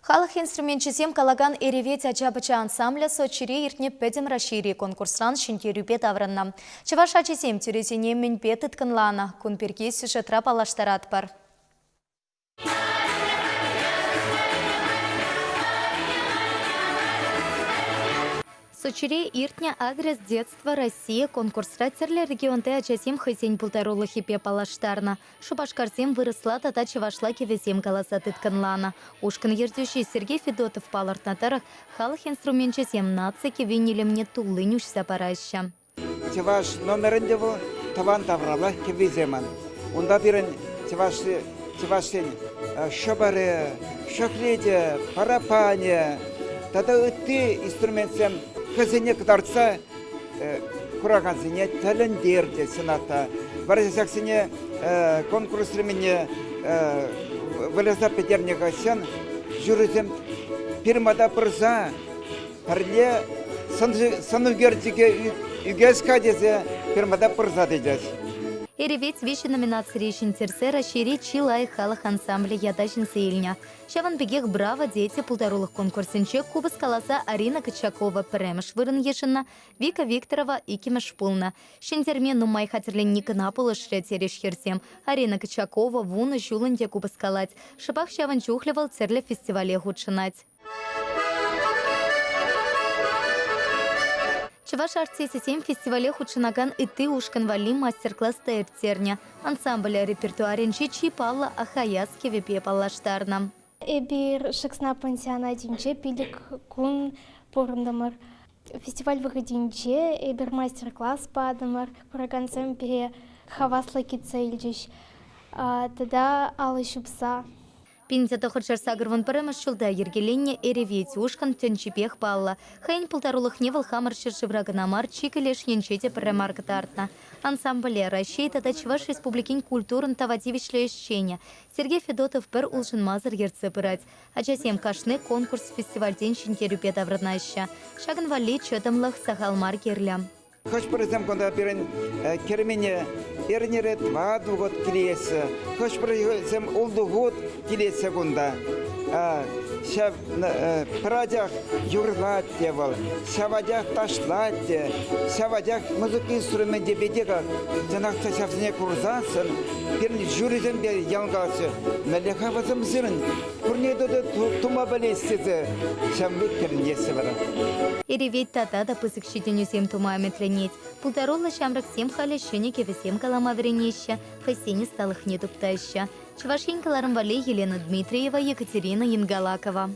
Халық инструментчизем калаган эревет ачабыча ансамбля сочире иртне пэдем расшири конкурсран шинкерюпе тавранна. Чаваш ачизем тюрезине минпет итканлана, кунперки сюжетра палаштарат бар. Сочире иртня адрес детства России конкурсра терле регионте ачасем хысень пултарулы хипе палаштарна. Шубашкарсем выросла тата чавашла кевесем каласат итканлана. Ушкан ердющий Сергей Федотов палартнатарах халық инструментчизем нацики винилем не тулынюш запараща. Чаваш номерінде бұл таван таврала кевеземан. Онда бірін чавашын шабары, шокледе, парапане, тада үтті инструментсем хызыне кыдарца курагансыне тәліндерде сената. Варазаксыне конкурсырмене вылеза петернега сен жүрізем пирмада пырза парле санугердіге үгесқа дезе пирмада пырза дедес. Эревец вещи номинации речень терсера шири чилай халық ансамбле ядашин сейльня. Шаван бегех браво дети полторулых конкурсенче Кубас Каласа Арина Качакова премеш вырын ешина, Вика Викторова и Кимеш Пулна. Шентерме нумай хатерлен Никона полышре тереш херсем. Арина Качакова вуна жуланде Кубас Калать. Шабах шаван чухлевал церле фестивале худшинать. Чаваш артисисем фестивале худшинаган и ты ушкан вали мастер-класс тайртерня. Ансамбля репертуаренчи чипалла ахаяски випе палаштарна. Эбир шексна пансиана динче пилик кун порындамар. Фестиваль выходинче эбир мастер-класс падамар. Курагансам пере хавасла кицейльдиш. Тогда алы шупса. Пинзята худшарса гырван премеш шулда ергеленне эревет ушкан тенчипех палла. Хайн полторулых невал хамар ширшевраганамар чикалеш янчете премарка тартна. Ансамбле России тата Чуваш республикин культурн тавативишле ищения. Сергей Федотов пер улшин мазар ерце пырать. Ачасем кашны конкурс фестиваль день шинкерюпе тавраднаща. Шаган вали чөтамлах сахалмар керлям. Хоч призем, когда перен кермене эрнере 2 год килесе. Хоч призем олду год килесе гунда. Шав прадях юрлат девал, шавадях ташлат, шавадях музык инструмент дебедега. Жанахта шавсне курзансын, перен жюризем бер янгасы. Налеха вазым зырын. Курнедо тума балестезе. Шамбек перен есевара. Эревет тата да пысык щитенюсем тума метренеть. Полторолла шамрак сем халящене кевесем калама вренеща, хасени сталых не туптаща. Чувашенькаларым вале Елена Дмитриева, Екатерина Янгалакова.